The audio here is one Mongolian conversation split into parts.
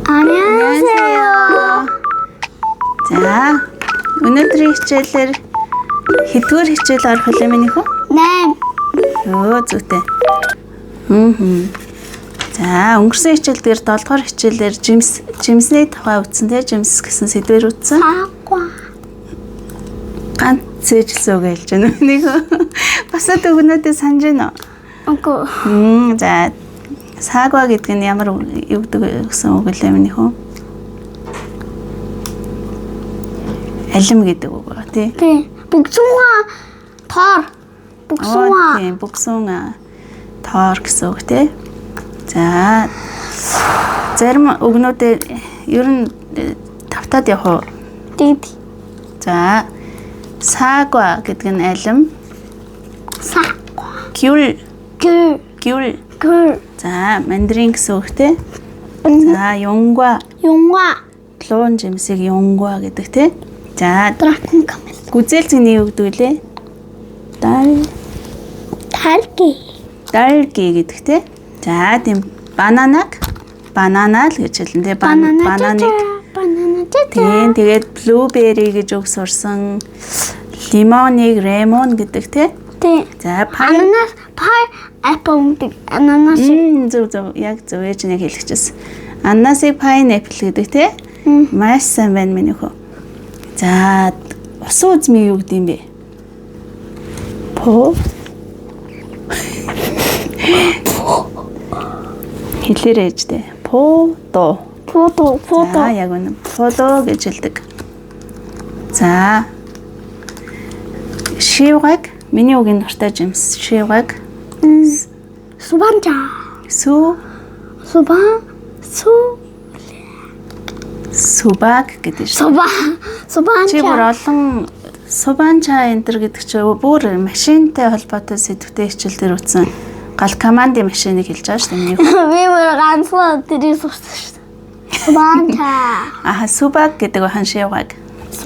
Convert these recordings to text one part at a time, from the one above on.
안녕하세요. 자, өнөөдрийн хичээлээр хэдгээр хичээл орох вэ минийх үү? 8. Өө зүйтэй. За, өнгөрсөн хичээл дээр 7 дугаар хичээлээр жимсний тухай үзсэн те, жимс гэсэн сэдвээр үзсэн. 사과. Ганц зээжлсэн үг хэлж байна минийх үү? Басад өгнөдөө санаж байна уу? За, сагва гэдэг нь ямар юу гэдэг гэсэн үг лээ минийх үү? Алим гэдэг үг ба тий. Тий. Бүгсунга тоор. Бүгсунга. Тийм, бүгсунга тоор гэсэн үг тий. За, зарим үгнүүдэд ер нь тавтаад явах уу? Тий. За, сагва гэдэг нь алим. 사과. 귤. 귤. За, мандарин гэсэн үг тий. За, 용과. 용과. клоун жимсийг 용과 гэдэг тий. За, 드라군 카멜. гүзээлцгийн юу гэдэг лээ? Дарги гэдэг тий. За, тийм бананаг банана л гэж хэлэн тий. Бананыг. 바나나 Тийм, тэгээд блубери гэж үг сурсан. Лимоныг ремон гэдэг тий. 네. За, 아나나스 파인애플 아나나스. зөв яг зөв ээж нэг хэлчихсэн. Ананасыг пайнэпл гэдэг тий. Маш сайн байна миний хөө. За, усан үзмийн юу гэдэг юм бэ? По. хэлээрэй ээжтэй. Фото. За, яг үнэ. Фото гэж хэлдэг. За. Шивгаг миний үгийн дуртай жимс шивгаг. 수반자. Субаг гэдэг шүү. 수반자. Чи бүр олон субанча энтер гэдэг чи бүр машинтай холбоотой сэдвтэй хичээл дээр утсан гал командын машиныг хэлж байгаа шүү дээ. 왜왜 ганцхан 드리소스. 수반자. Аха, субаг гэдэг хан шивгаг.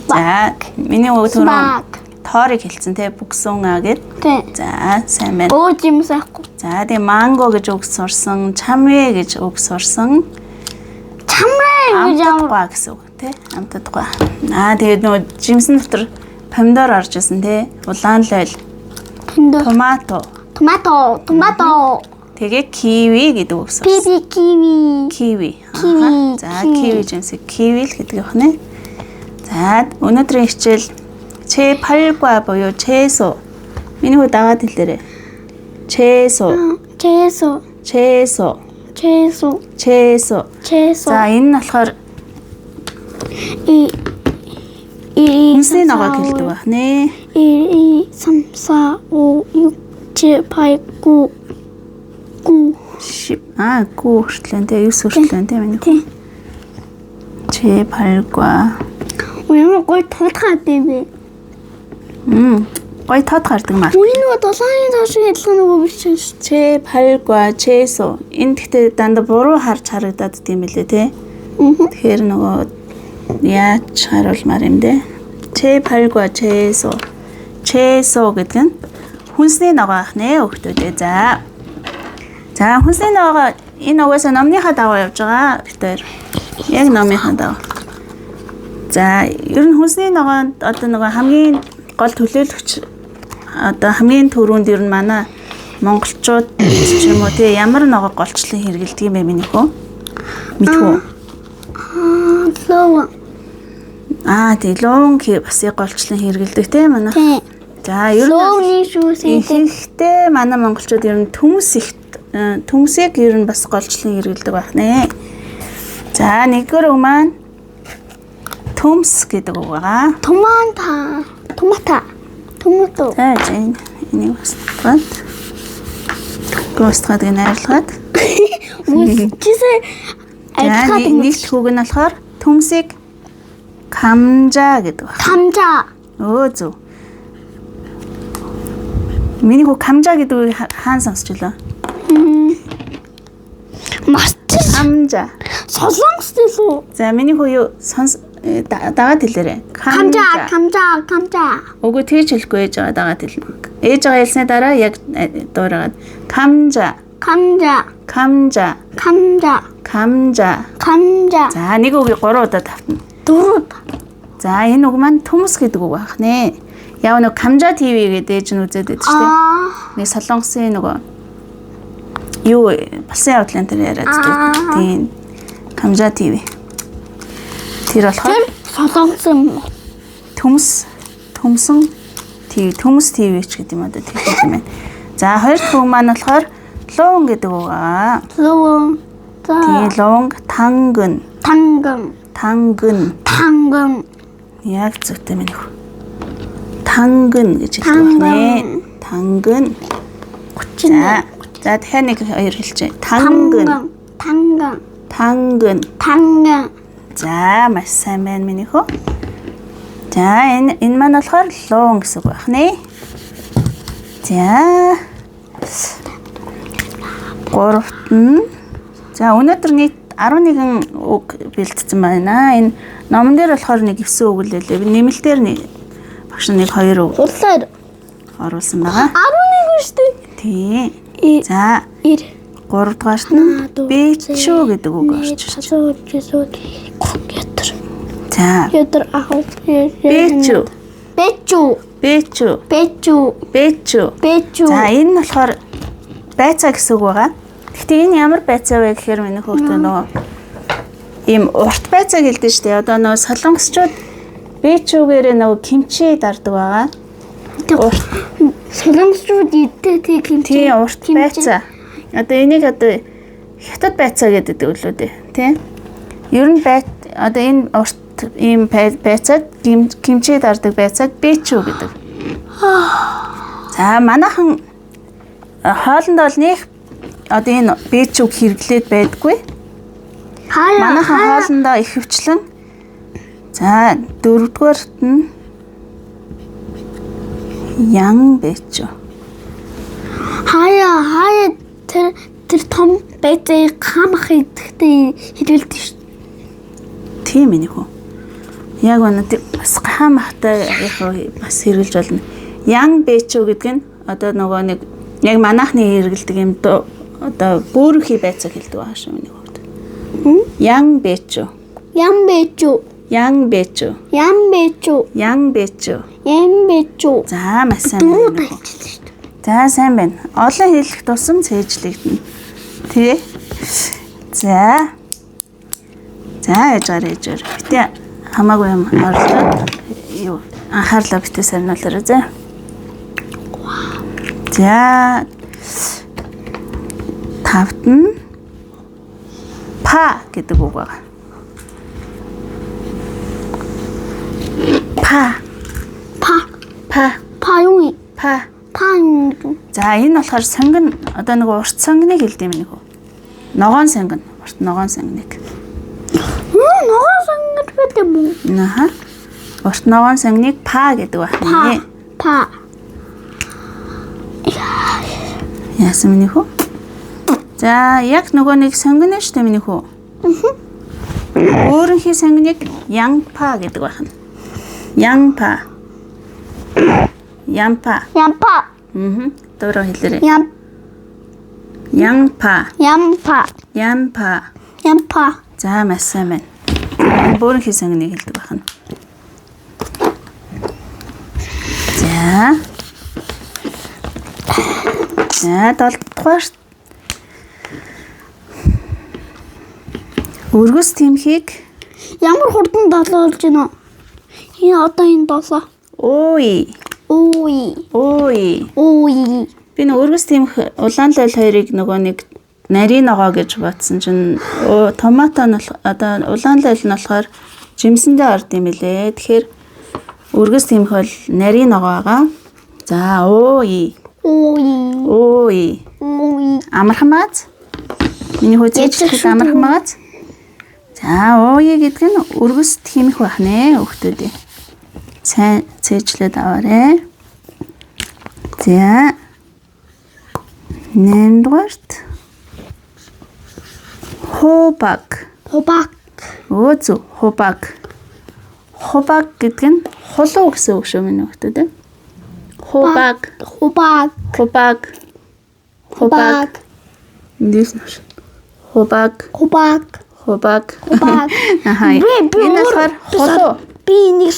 За, миний үг түрүү тоорыг хэлсэн те бүгсүнга гэд. За, сайн байна. 오짐사고. За, тэгээ манго гэж үг сурсан, чамвэ гэж үг сурсан. 참외 Амтдгаа гэсэн үг те. Амтдгаа. Тэгээд нөгөө жимсэн дотор помидор орж исэн те. Улаан лойл. Томато. Тэгээ киви гэдэг үг сурсан. Киви. За, киви жимсэг киви л гэдэг юм нэ. За, өнөөдрийн хичээл 제8과 буюу 채소. миний хүү дагаад хэлээрэй. 채소. За, энэ нь болохоор үнсний ногоог хэлдэг байх нэ. 1, 2, 3, 4, 5, 6, 7, 8, 9, 10. 9 хүртэл тэ 9 хүртэл тэ миний хүү. 제8과. 우리는 거의 더 가야 гой тод гардаг маа. 우리는 долооны доош хэлсэн нөгөө биш шүү. 제8과 채소. Энэ гэхдээ дандаа буруу харж харагдаад тийм билээ те. Тэгэхээр нөгөө яаж харуулмаар юм бэ? 제8과 채소. 채소 гэдэг нь хүнсний ногоо ах нэ өгтөдөө. За, хүнсний ногоо энэ угаасаа номныхаа дагуу явж байгаа. Битээр яг номынхаа дагуу. За, ер нь хүнсний ногоонд одоо нөгөө хамгийн гол төлөөлөгч одоо хамгийн түрүүнд ер нь манай монголчууд ч юм уу тий ямар ногоо голчлон хэрэгэлдэг юм бэ миний хөө? Мэдвүү. лоо. Тий лоон бас голчлон хэрэгэлдэг тий манай. За, ер нь лооны шүүсээ ихтэй манай монголчууд ер нь төмсийг ер нь бас голчлон хэрэгэлдэг байх нэ. За, нэгдүгээр үг маань төмс гэдэг үг байгаа. Томато. За, энийг бас гад. Гостгаад найрлаад. Үсчихээ ажгаад нэгт үг нь болохоор төмсийг камжа гэдэг байна. 감자. Зөв. Миний хүү камжа гэдэг үг хаан сонсч илаа? 맛있지? камжа. 설렁스로. За, миний хүү юу дагаад хэлээрэй. 감자. Үгүй тэгж хэлэхгүй ээж байгаа дагаад хэлнэ. Ээж байгаа хэлсний дараа яг дуурайгаад камжа. 감자. 감자. 감자. 감자. 감자. 자, нэг үгийг 3 удаа давтана. 두루다. За, энэ үг маань төмс гэдэг үг байх нэ. Яг нэг 감자 TV гэдэг ээж нь үзээд байдаг шүү дээ. Нэг солонгосын нөгөө юу болсон явдлын тэр яриад байдаг. Тийм. 감자 TV. Тэр болохоор 서성스모. төмсөн TV, төмс TV ч гэдэг юм одоо тэр юм байна. За, хоёр дахь үг маань болохоор луун гэдэг үг аа. 루운. Тийм, луун, 당근. 당근. 당근. 당근. Яг зөвтэй минь хөө. 당근 гэж хэлдэг байна. 당근. За, за дахиад нэг хоёр хэлчихье. 당근. 당근. 당근. 당근. За, маш сайн байна минь хөө. За, энэ маань болохоор луун гэсэн үг байх нэ. За. Гуравт нь. За, өнөөдөр нийт 11 үг бэлдсэн байна. Энэ номон дээр болохоор нэг 9 үг л лээ. Нэмэлтээр нэг багш нэг 2 үг улсаар оруулсан байгаа. 11 шүү дээ. Тийм. За, 1 3 дугаарт нь бэчүү гэдэг үг орж ирж. За, 여덟 아홉 бэчүү. 배추 Бэчүү. 배추 Бэчүү. 배추 За, энэ нь болохоор байцаа гэсэн үг байгаа. Гэхдээ энэ ямар байцаа вэ гэхээр миний хөвгтөө нөгөө ийм урт байцааг хэлдэг шүү дээ. Одоо нөгөө солонгосчууд бэчүүгээрээ нөгөө кимчи дардаг байгаа. Урт солонгосчууд идэх 김치 тий урт байцаа. Одоо энийг одоо хятад байцаа гэдэг үлээ дээ. Тий. Ер нь одоо энэ урт ийм байцаад кимчи дардаг байцааг бэчүү гэдэг. За, манайхан хоолндоо л нэх одоо энэ бэчүүг хэрэглээд байдаггүй. Манайхан хоолндоо их хөвчлэн. За, дөрөвдүгээрт нь 양 бэчүү. 하야 тэр том байцааг хамах идэхтэй хэрэглэдэг шүү. Тийм ээ нөхөө. Яг үнэтэй бас хамахтай яг бас хэрэглэж болно. 양 бэчүү гэдэг нь одоо нөгөө нэг яг манайхны хэрэглэдэг юм одоо бөөрийнхий байцааг хэлдэг байгаа шүү миний хувьд. 양 бэчүү. 양 배추 양 бэчүү. 양 배추 양 бэчүү. 양 배추 За, маш сайн байна. За, сайн байна. Олон хэлэх тусам цээжлэгдэнэ. Тэ. За. За, ээжээр. Гэтэ хамаагүй юм орлоо. Юу анхаарлаа битээ сарниулаарай за. За. Тавт нь па гэдэг үг байна. 파용이 Па. За, энэ болохоор сонгон одоо нэг урт сонгоныг хэлдэм нэг хөө. Ногоон сонгон, урт ногоон сонгоныг. 너가 생각할 때 뭐? Аха. Урт ногоон сонгоныг па гэдэг байна. 파. Яасан миний хөө? За, яг нөгөө нэг сонгоно шүү дээ миний хөө. Өөрөнхий сонгоныг янпа гэдэг байна. янпа. янпа. Дөрөв хэлээрэй. янпа. За, маш сайн байна. Өөрөнхий сонгоныг хэлдэг байна. За. За, 7 дугаарт өргөс тэмхийг ямар хурдан долоолж байна? Энэ одоо энэ досоо. Ой. Би нэг өргөс тэмх улаан лал хоёрыг нөгөө нэг нарийн ногоо гэж батсан чинь томато нь одоо улаан лал нь болохоор жимсэндээ орд юм билээ. Тэгэхээр өргөс тэмх бол нарийн ногоо байгаа. За, ой. Амархан мааз. Миний хөөцөж амархан мааз. За, ой гэдэг нь өргөс тэмх байх нэ хүүхдүүдээ. Сайн цээжлээд аваарэ. За. 8 дугаарт 호박. Өөзөө 호박. 호박 гэдэг нь хулуу гэсэн үг шүү миний хүүхдүүд. 호박. Эндээс нь хубаг. Хубаг. Ахаа. Энэ болохоор хулуу. Би энийг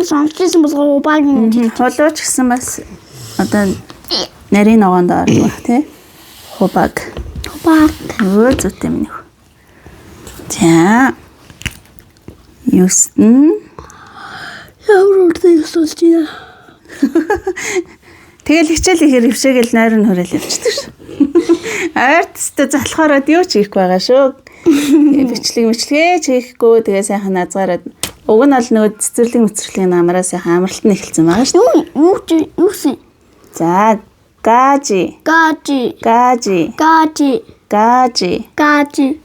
сонсчихсан болохоор хубаг юм. Хулуу ч гэсэн бас одоо нарийн ногоонд ордог тий. Хубаг. Өө зүйтэй минь. За. Юустэн. Ямар үрдээ сонсож байна. Тэгэл хичээл ихээр хөвшөөгөл нойр нь хөрөөл явчихдаг шүү. Артистэ залхаараад юу ч хийхгүй байгаа шүү. Бичлэг хийхгүй тэгээ сайхан назгаараад уг нь бол нөгөө цэцэрлэг намаараа сайхан амралт нь эхэлсэн байгаа шүү. Юу? За, гажи.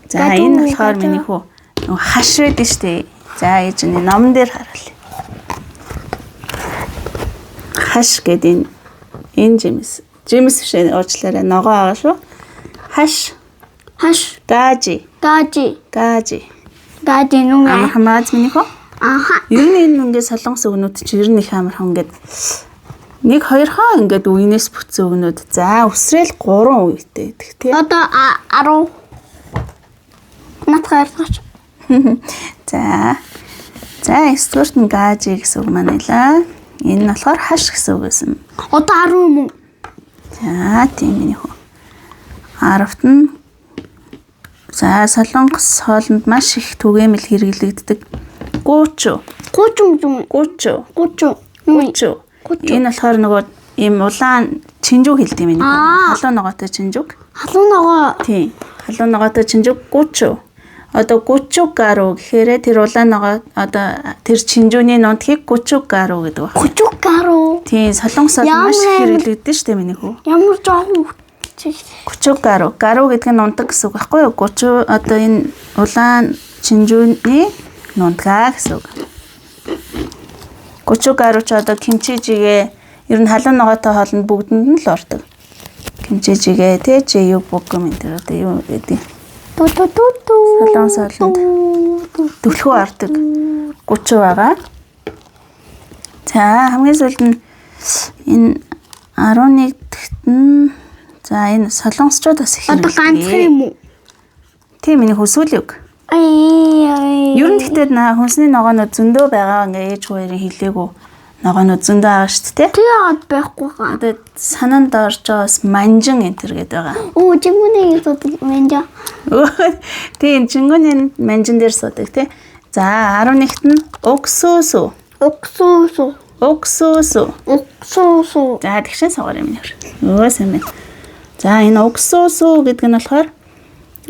За, энэ болохоор миний хүү нөгөө хаш байдаг шүү дээ. За, ээж нь номон дээр хараал. Хаш гэдэг энэ жимс биш уучлаарай ногоо байгаа шүү. Хаш гажи нүг амархамаас миний хөө. Аха. Ер нь энэ ингээд солонгос өгнүүд чи ер нь их амархан ингээд нэг хоёр хаа ингээд үеийнээс бүтсэн өгнүүд. За өсрэл 3 үетэй гэдэг тий. Одоо 10 натгаарч. За эсвэрт нь гажи гэсэн үг манайла. Энэ нь болохоор хаш гэсэн үг байсан. Одоо 10 юм уу? За тийм миний хөө. 10-т нь за солонгос хоолнд маш их түгээмэл хэрэглэгддэг. Гуучу. Энэ болохоор нөгөө ийм улаан чинжүүг хэлдэг юм нэг. Халуун ногоотой чинжүүг. Тийм. Халуун ногоотой чинжүүг гуучу. Одоо гучугару гэхээр тэр улаан ногоо одоо тэр чинжүүний нундхийг гучугару гэдэг байна. Гучугару. Тийм, солонгос маш их хэрэглэгддэг шүү дээ миний хүү. Ямар жоохон гучугару. Гару гэдэг нь нундаг гэсэн үг байхгүй юу? Гучу одоо энэ улаан чинжүүний нундгаа гэсэн үг. Гучугару ч одоо кимчижигээ ер нь халуун ногоотой хоолнд бүгдэнд нь л ордог. Кимчижигээ тэ чи юу бүгэн энэ тэр одоо юу гэдэг. Солонгос хоолнд төлхөө ордог. Гучу байгаа. За хамгийн сүүлд нь энэ 11 дахьт нь за энэ солонгосчууд бас их одоо ганцхан юм уу? Тийм миний хүсүүл үг. Ер нь гэхдээ хүнсний ногоонууд зөндөө байгаа ингээ ээж хоёрын хэлээгүү ногоонууд зөндөө байгаа шүү дээ. Тэг яагаад байхгүй хаа? Одоо санаанд орж байгаа бас манжин энэ төр гэдэг байгаа. Жингүний суудаг манжа. Тийм жингүний манжин дээр суудаг тий. За 11-т нь уксусу. За тэгшэн суугаар юм нэр. Сайн байна. За энэ уксусу гэдэг нь болохоор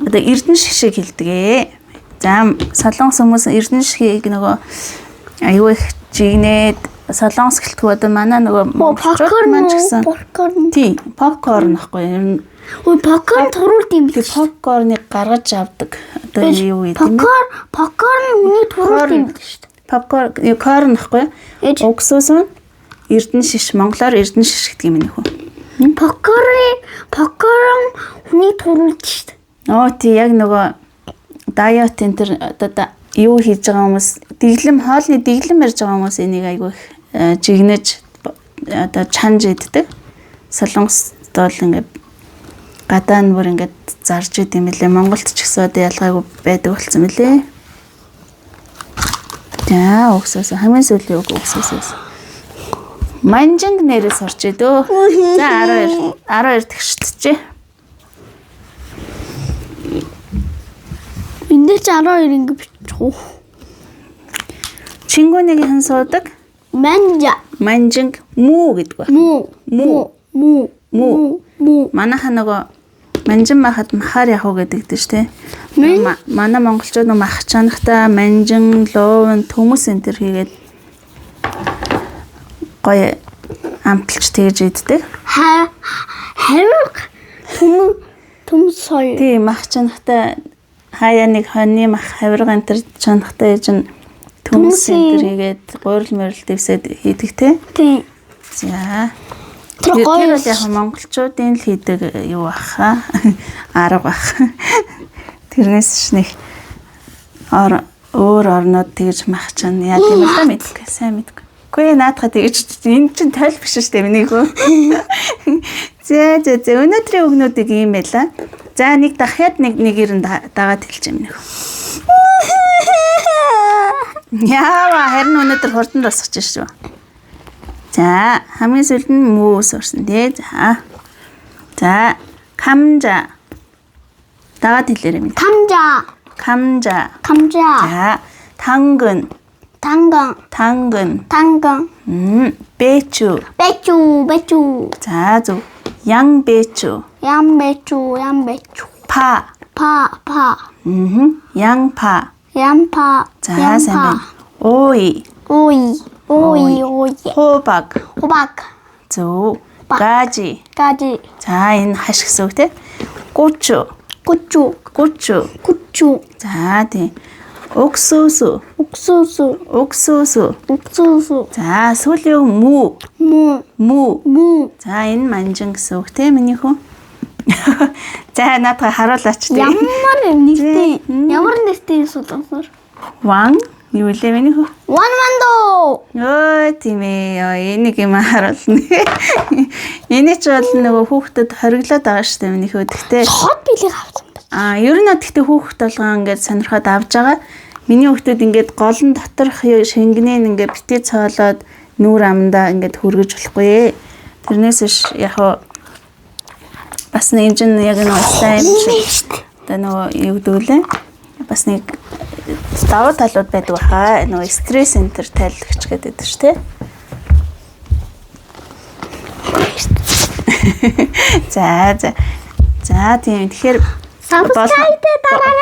одоо эрдэнэ шиг хэлдэг. За солонгос хүмүүс эрдэнэ шгийг нөгөө аюу их жигнээд солонгос гэлтгүй одоо манай нөгөө попкорн маань ч гэсэн тийм попкорн ахгүй ер нь попкорн туруулд юм биш. Попкорныг гаргаж авдаг. Одоо юу юм бэ? Попкорн хүний туруулд юм биш шүү дээ. Корн ахгүй. Уксус нь эрдэнэ шиш, монголоор эрдэнэ шиш гэдэг юм нөхөө. Попкорн хүний туруулд шүү дээ. Тий яг нөгөө диет энэ төр одоо юу хийж байгаа хүмүүс хоолны дэглэм ярьж байгаа хүмүүс энийг айгүй их жигнэж одоо чанж иддэг. Солонгост бол ингээд гадаа нь бүр ингээд зарж идэм билээ. Монголд ч гэсэн одоо ялгаагүй байдаг болсон мөлий. За уксус хамгийн сүүлийн үг уксус. Манжинг нэрээс орч идөө. За 12 тэгшчихжээ. Энд ч 12 ингэ бичих үү? Чингүнийг хэн суудаг? Манжинг муу гэдэг ба. Муу. Манайха нөгөө манжин махад махаар явах гэдэг дээ шүү дээ. Манай монголчууд нөгөө мах чанахта манжин, луун, төмөс энэ төр хийгээд гоё амталж тэгж иддэг. Харин төмөс сая. Тийм мах чанахта хаяа нэг хоньны мах хавирга энэ төр чанахта ээж нь төмөс энэ төр хийгээд гурил морил дэвсэд хийдэг те. Тийм. За тэр бол яг монголчуудын л хийдэг юу баха арга бах. Тэрнээс ч нэг өөр орнууд тэгж мах чана яа гэм л да мэдгүй сайн мэдгүй. Гэхдээ наадхаа тэгж энэ чинь тойл биш шүү дээ миний хөө. За өнөөдрийн өгнүүдийг ийм байла. За нэг дахиад нэгээр нь дагаад хэлж юм нэг. Яа, харин өнөөдөр хурдан дуусчих шүү. За, хамгийн сүүлд нь мөс орсон тий. За, 감자. дагаад хэлээрэй минь. 감자. 자, 당근. 배추. 자, 양배추. 파. 양파. 자, 세면 오이. 호박. 가지. 자, 인 하식소 때 고추. 자, 네. 옥수수. 자, 소리용 무. 자, 인 만증소 때 минийхүү. За, надад харуулаач тий. Ямар нэртэй солонгосоор? Ван юу лээ минийхүү? Ванмандо. Өө тийм ээ. Энийг юм харуулна. Эний ч бол нөгөө хүүхдэд хориглоод байгаа шүү дээ минийхүү. Тэгтээ Хот билег авсан ба. ер нь тэгтээ хүүхд толгоо ингээд сонирхоод авж байгаа. Миний хүүхдэд ингээд голн доторх шингэнээ ингээд битээ цоолоод нүүр амдаа ингээд хөргөж болохгүй. Тэрнээс биш яг бас нэг юм яг нэг стайл шиг. Одоо нөгөө юу гэдүүлээ. Бас нэг давуу талууд байдаг баха. Нөгөө стресс центр тайллагч гэдэг шүү дээ. За тийм. Тэгэхээр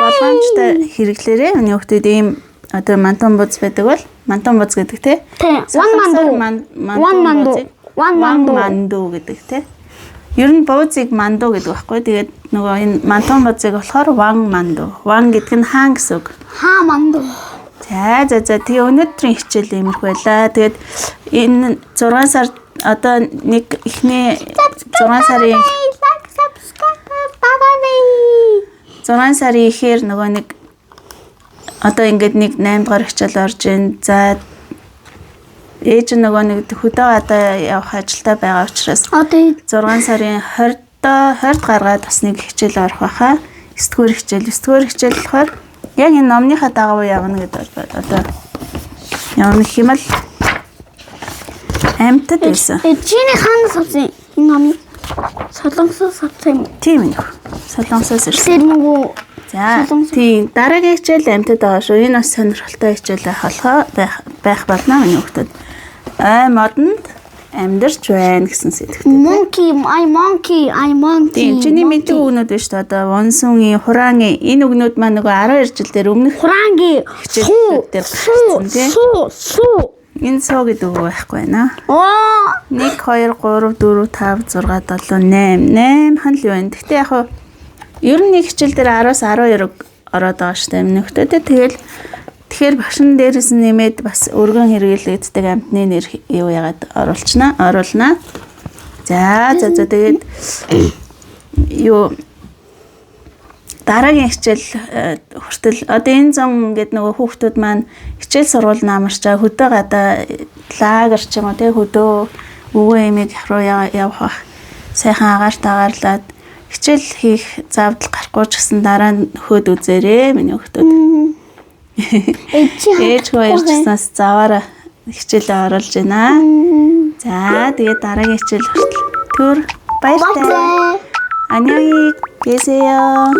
болгоомжтой хэрэглээрээ миний хүүхдэд ийм одоо мантон буз байдаг бол мантон буз гэдэг те. Ванманду гэдэг те. Ер нь буузыг манду гэдэг байхгүй. Тэгээд нөгөө энэ мантон бузыг болохоор ванманду. Ван гэдэг нь хаан гэсэн үг. Хааманду. За. Тэгээ өнөөдрийн хичээл иймэрхүү байлаа. Тэгээд энэ 6 сар одоо нэг ихний 6 сарын 6 сарын ихээр нөгөө нэг одоо ингээд нэг 8 дугаар хичээл орж ийн. За ээж нөгөө нэг хөдөө одоо явах ажилдаа байгаа учраас одоо 6 сарын 20 гаргаад бас нэг хичээл орох байхаа. 9 дугаар хичээл болохоор яг энэ номныхаа дагуу явна гэдэг бол одоо явна гэх юм л амтд байсан. Чиний хаанаас авсан энэ номыг? Солонгосоос авсан юм. Тийм ээ. Солонгосоос ирсэн. Тэр нөгөө тийм дараагийн хичээл амтд байгаа шүү. Энэ бас сонирхолтой хичээл байх болно миний хүүхдэд. Модонд амьдарч байна гэсэн сэтгэлтэй. Monkey. Тийм чиний мэддэг үгнүүд биш үү? Одоо вонсунгийн, хураангийн энэ үгнүүд маань нөгөө 12 жил дээр өмнөх хураангийн хичээлүүд дээр гарсан тийм. Энэ суу гэдэг үг байхгүй байна. 1 2 3 4 5 6 7 8 хан л байна. Гэхдээ яг ер нь нэг хичээл дээр 10-аас 12 ороод байгаа шүү дээ. Нөхдөд тэгэхээр багшин дээрээс нэмээд бас өргөн хэрэглэгддэг амтны нэр юу яагаад оруулнаа. За тэгээд юу дараагийн хичээл хүртэл одоо энэ зам ингээд нөгөө хүүхдүүд маань хичээл сургууль намарч байгаа хөдөө гадаа лагер ч юм уу тий хөдөө өвөө эмээг руу явах сайхан агаарт агаарлаад хичээл хийх заавал гарахгүй ч гэсэн дараа нь хөөд үзээрэй миний хүүхдүүд. Ээж хоёрчнаас заваараа хичээлээ оруулж байна. За тэгээд дараагийн хичээл хүртэл түр баяртай. 안녕히 계세요.